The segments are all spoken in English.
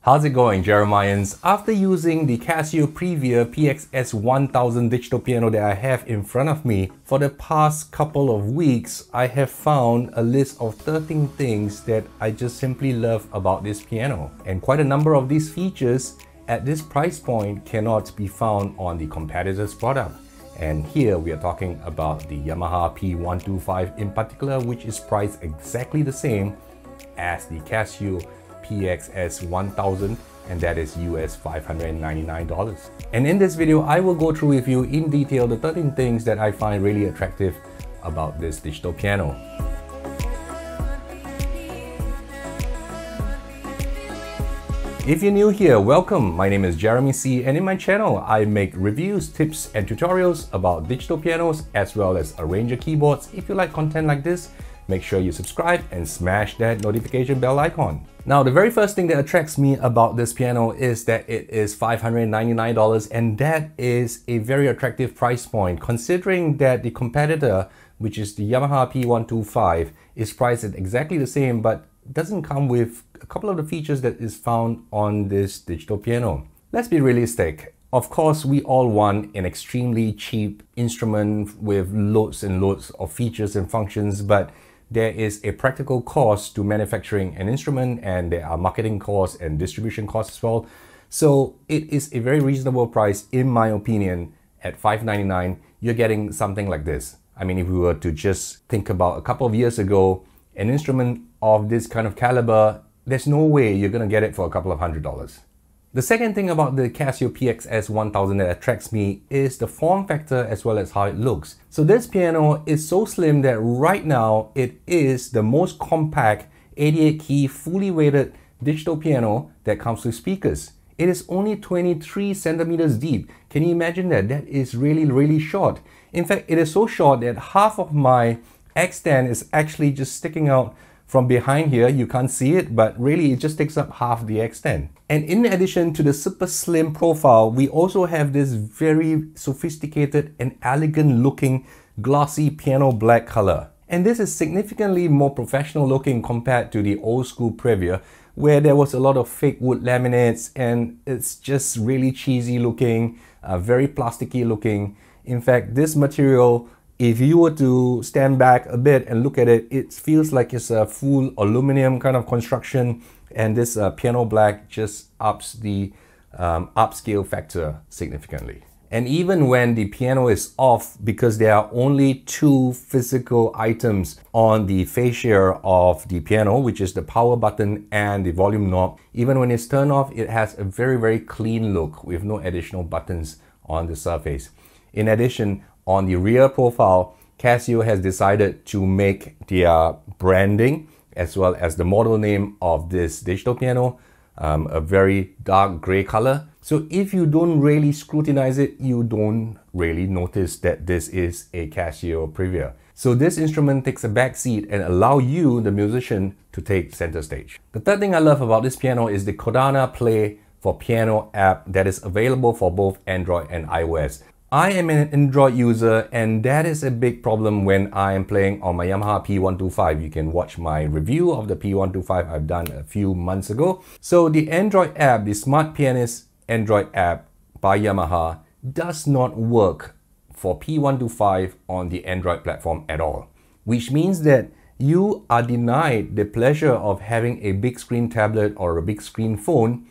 How's it going, Jeremians? After using the Casio PX-S1000 digital piano that I have in front of me for the past couple of weeks, I have found a list of 13 things that I just simply love about this piano. And quite a number of these features at this price point cannot be found on the competitor's product. And here we are talking about the Yamaha P125 in particular, which is priced exactly the same as the Casio PX-S1000, and that is US $599. And in this video, I will go through with you in detail the 13 things that I find really attractive about this digital piano. If you're new here, welcome. My name is Jeremy C, and in my channel, I make reviews, tips, and tutorials about digital pianos as well as arranger keyboards. If you like content like this, make sure you subscribe and smash that notification bell icon. Now, the very first thing that attracts me about this piano is that it is $599, and that is a very attractive price point considering that the competitor, which is the Yamaha P125, is priced at exactly the same but doesn't come with a couple of the features that is found on this digital piano. Let's be realistic. Of course, we all want an extremely cheap instrument with loads and loads of features and functions, but there is a practical cost to manufacturing an instrument, and there are marketing costs and distribution costs as well. So it is a very reasonable price, in my opinion. At $599, you're getting something like this. I mean, if we were to just think about a couple of years ago, an instrument of this kind of caliber, there's no way you're gonna get it for a couple of $100s. The second thing about the Casio PX-S1000 that attracts me is the form factor as well as how it looks. So this piano is so slim that right now it is the most compact 88 key fully weighted digital piano that comes with speakers. It is only 23 centimeters deep. Can you imagine that? That is really short. In fact, it is so short that half of my X10 is actually just sticking out from behind here. You can't see it, but really it just takes up half the X10. And in addition to the super slim profile, we also have this very sophisticated and elegant looking glossy piano black color. And this is significantly more professional looking compared to the old school Previa, where there was a lot of fake wood laminates and it's just really cheesy looking, very plasticky looking. In fact, this material, if you were to stand back a bit and look at it, it feels like it's a full aluminum kind of construction, and this piano black just ups the upscale factor significantly. And even when the piano is off, because there are only two physical items on the fascia of the piano, which is the power button and the volume knob, even when it's turned off, it has a very clean look with no additional buttons on the surface. In addition, on the rear profile, Casio has decided to make their branding as well as the model name of this digital piano a very dark gray color. So if you don't really scrutinize it, you don't really notice that this is a Casio Previa. So this instrument takes a back seat and allow you, the musician, to take center stage. The third thing I love about this piano is the Karana Play for Piano app that is available for both Android and iOS. I am an Android user, and that is a big problem when I am playing on my Yamaha P125. You can watch my review of the P125 I've done a few months ago. So the Android app, the Smart Pianist Android app by Yamaha, does not work for P125 on the Android platform at all, which means that you are denied the pleasure of having a big screen tablet or a big screen phone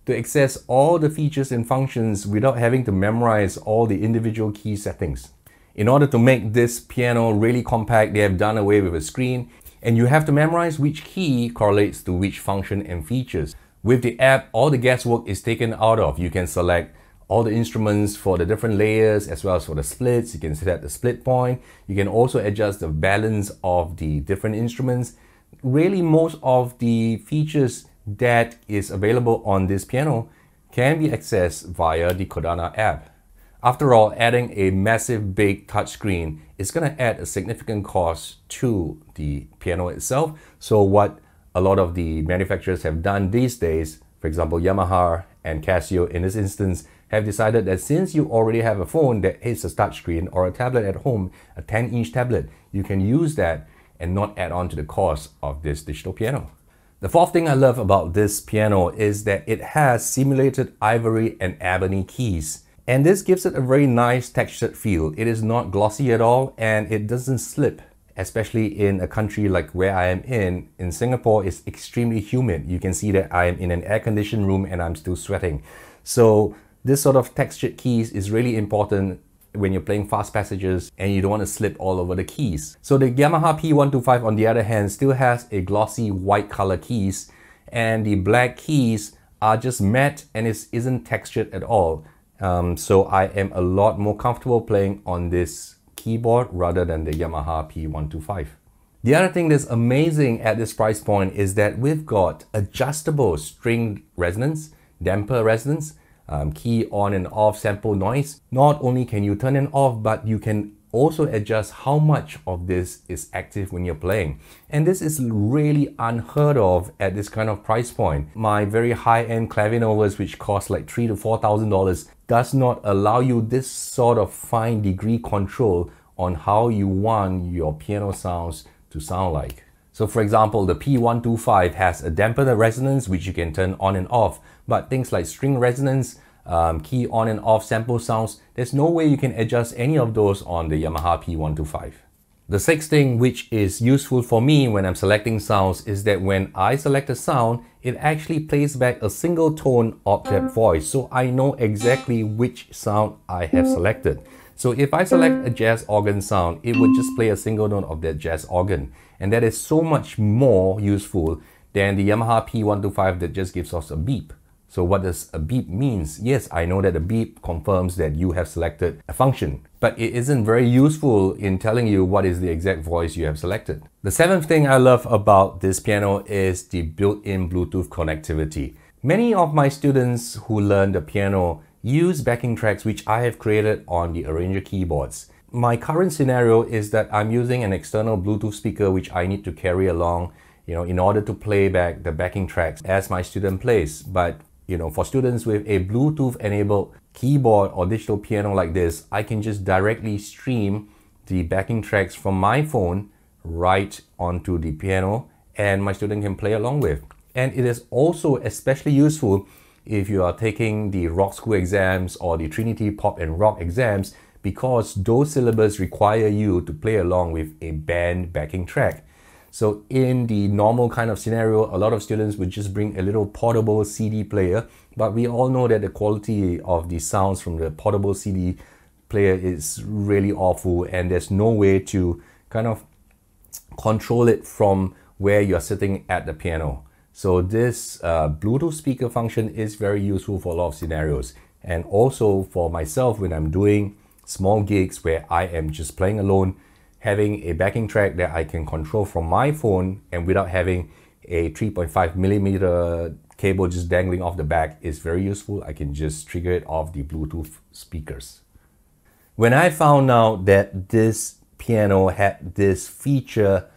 to access all the features and functions without having to memorize all the individual key settings. In order to make this piano really compact, they have done away with a screen, and you have to memorize which key correlates to which function and features. With the app, all the guesswork is taken out of. You can select all the instruments for the different layers as well as for the splits. You can set the split point. You can also adjust the balance of the different instruments. Really, most of the features that is available on this piano can be accessed via the Karana app. After all, adding a massive big touchscreen is going to add a significant cost to the piano itself. So what a lot of the manufacturers have done these days, for example Yamaha and Casio in this instance, have decided that since you already have a phone that is a touchscreen or a tablet at home, a 10-inch tablet, you can use that and not add on to the cost of this digital piano. The fourth thing I love about this piano is that it has simulated ivory and ebony keys. And this gives it a very nice textured feel. It is not glossy at all and it doesn't slip, especially in a country like where I am in. In Singapore, it's extremely humid. You can see that I am in an air-conditioned room and I'm still sweating. So this sort of textured keys is really important when you're playing fast passages and you don't want to slip all over the keys. So the Yamaha P125 on the other hand still has a glossy white color keys, and the black keys are just matte and it isn't textured at all. So I am a lot more comfortable playing on this keyboard rather than the Yamaha P125. The other thing that's amazing at this price point is that we've got adjustable string resonance, damper resonance, key on and off sample noise. Not only can you turn it off, but you can also adjust how much of this is active when you're playing. And this is really unheard of at this kind of price point. My very high-end clavinovas, which cost like $3,000 to $4,000, does not allow you this sort of fine degree control on how you want your piano sounds to sound like. So for example, the P125 has a damper resonance which you can turn on and off, but things like string resonance, key on and off sample sounds, there's no way you can adjust any of those on the Yamaha P125. The sixth thing which is useful for me when I'm selecting sounds is that when I select a sound, it actually plays back a single tone octave voice, so I know exactly which sound I have selected. So if I select a jazz organ sound, it would just play a single note of that jazz organ. And that is so much more useful than the Yamaha P125 that just gives us a beep. So what does a beep means? Yes, I know that a beep confirms that you have selected a function, but it isn't very useful in telling you what is the exact voice you have selected. The seventh thing I love about this piano is the built-in Bluetooth connectivity. Many of my students who learn the piano use backing tracks which I have created on the arranger keyboards. My current scenario is that I'm using an external Bluetooth speaker which I need to carry along, in order to play back the backing tracks as my student plays. But for students with a Bluetooth enabled keyboard or digital piano like this, I can just directly stream the backing tracks from my phone right onto the piano and my student can play along with. And it is also especially useful if you are taking the rock school exams or the Trinity Pop and Rock exams, because those syllabus require you to play along with a band backing track. So in the normal kind of scenario, a lot of students would just bring a little portable CD player, but we all know that the quality of the sounds from the portable CD player is really awful and there's no way to kind of control it from where you're sitting at the piano. So this Bluetooth speaker function is very useful for a lot of scenarios, and also for myself when I'm doing small gigs where I am just playing alone, having a backing track that I can control from my phone and without having a 3.5mm cable just dangling off the back is very useful. I can just trigger it off the Bluetooth speakers. When I found out that this piano had this feature,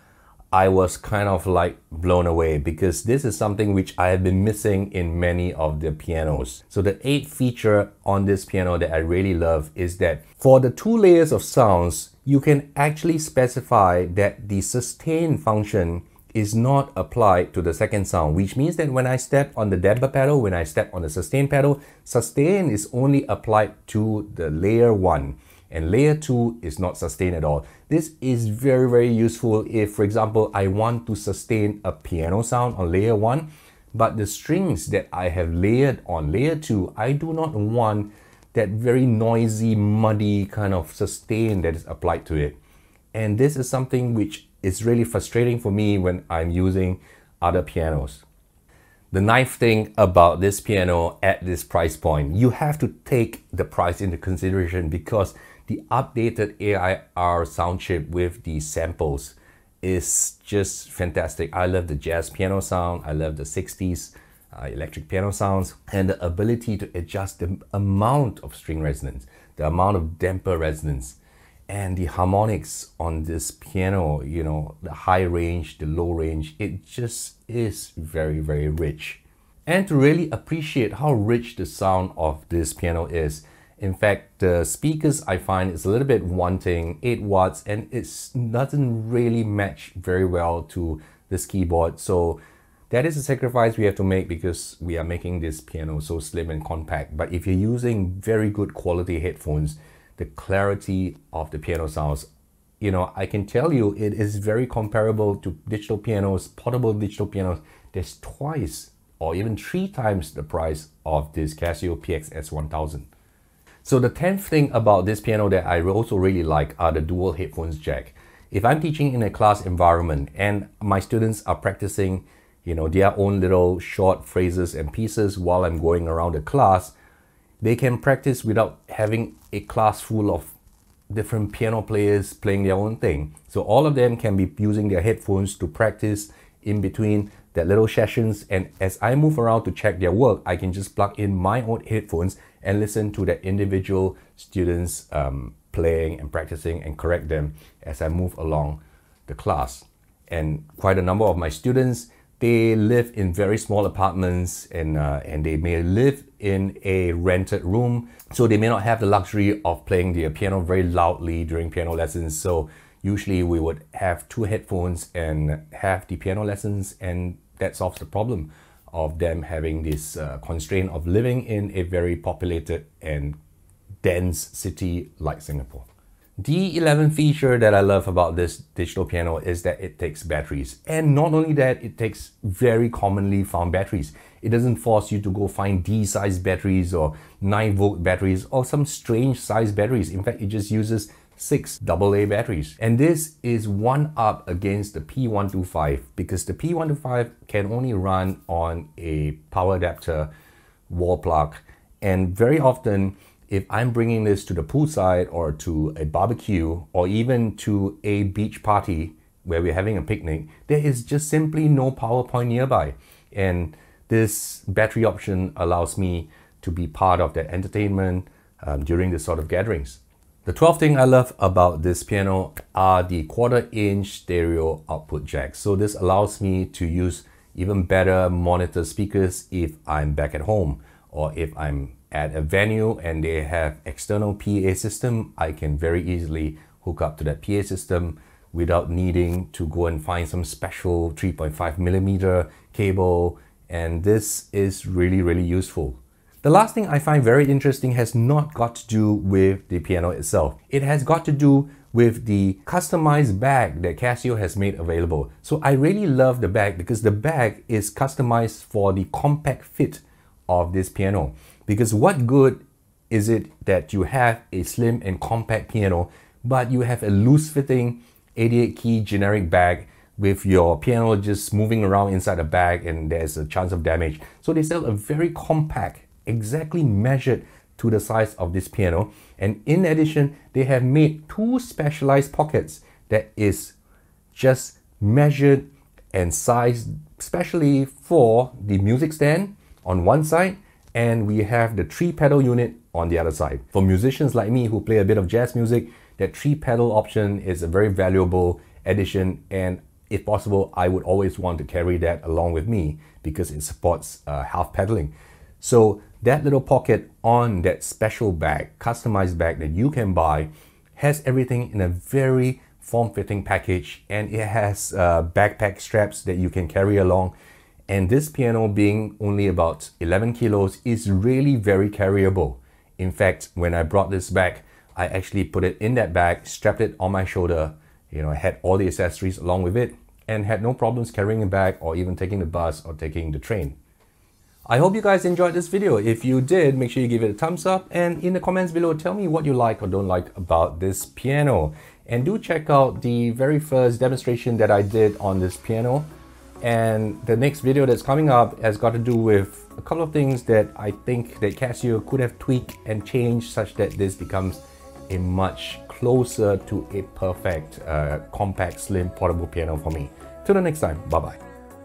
I was kind of like blown away, because this is something which I have been missing in many of the pianos. So the eighth feature on this piano that I really love is that for the 2 layers of sounds, you can actually specify that the sustain function is not applied to the second sound, which means that when I step on the damper pedal, when I step on the sustain pedal, sustain is only applied to the layer 1. And layer 2 is not sustained at all. This is very, very useful if, for example, I want to sustain a piano sound on layer 1, but the strings that I have layered on layer 2, I do not want that very noisy, muddy kind of sustain that is applied to it. And this is something which is really frustrating for me when I'm using other pianos. The ninth thing about this piano at this price point, you have to take the price into consideration, because the updated AIR sound chip with the samples is just fantastic. I love the jazz piano sound, I love the 60s electric piano sounds, and the ability to adjust the amount of string resonance, the amount of damper resonance, and the harmonics on this piano, the high range, the low range, it just is very, very rich. And to really appreciate how rich the sound of this piano is, in fact, the speakers I find is a little bit wanting, 8 watts, and it doesn't really match very well to this keyboard. So That is a sacrifice we have to make because we are making this piano so slim and compact. But if you're using very good quality headphones, the clarity of the piano sounds, you know, I can tell you it is very comparable to digital pianos, portable digital pianos. There's twice or even 3 times the price of this Casio PX-S1000. So the 10th thing about this piano that I also really like are the dual headphones jack. If I'm teaching in a class environment and my students are practicing, you know, their own little short phrases and pieces while I'm going around the class, they can practice without having a class full of different piano players playing their own thing. So all of them can be using their headphones to practice in between their little sessions, and as I move around to check their work, I can just plug in my own headphones and listen to the individual students playing and practicing and correct them as I move along the class. And quite a number of my students, they live in very small apartments and they may live in a rented room, so they may not have the luxury of playing their piano very loudly during piano lessons. So usually we would have 2 headphones and have the piano lessons, and that solves the problem of them having this constraint of living in a very populated and dense city like Singapore. The 11th feature that I love about this digital piano is that it takes batteries. And not only that, it takes very commonly found batteries. It doesn't force you to go find D-size batteries or 9-volt batteries or some strange size batteries. In fact, it just uses 6 AA batteries. And this is one up against the P125 because the P125 can only run on a power adapter wall plug. And very often, if I'm bringing this to the poolside or to a barbecue or even to a beach party where we're having a picnic, there is just simply no power point nearby. And this battery option allows me to be part of that entertainment during this sort of gatherings. The 12th thing I love about this piano are the 1/4-inch stereo output jacks. So this allows me to use even better monitor speakers if I'm back at home, or if I'm at a venue and they have external PA system, I can very easily hook up to that PA system without needing to go and find some special 3.5mm cable, and this is really, really useful. The last thing I find very interesting has not got to do with the piano itself. It has got to do with the customized bag that Casio has made available. So I really love the bag because the bag is customized for the compact fit of this piano. Because what good is it that you have a slim and compact piano, but you have a loose-fitting 88-key generic bag with your piano just moving around inside the bag and there's a chance of damage. So they sell a very compact, exactly measured to the size of this piano. And in addition, they have made 2 specialized pockets that is just measured and sized specially for the music stand on one side, and we have the 3-pedal unit on the other side. For musicians like me who play a bit of jazz music, that 3-pedal option is a very valuable addition, and if possible, I would always want to carry that along with me because it supports half pedaling. So that little pocket on that special bag, customized bag that you can buy, has everything in a very form-fitting package, and it has backpack straps that you can carry along. And this piano, being only about 11 kilos, is really very carryable. In fact, when I brought this back, I actually put it in that bag, strapped it on my shoulder, you know, I had all the accessories along with it, and had no problems carrying it back or even taking the bus or taking the train. I hope you guys enjoyed this video. If you did, make sure you give it a thumbs up, and in the comments below, tell me what you like or don't like about this piano. And do check out the very first demonstration that I did on this piano. And the next video that's coming up has got to do with a couple of things that I think that Casio could have tweaked and changed such that this becomes a much closer to a perfect, compact, slim, portable piano for me. Till the next time, bye-bye.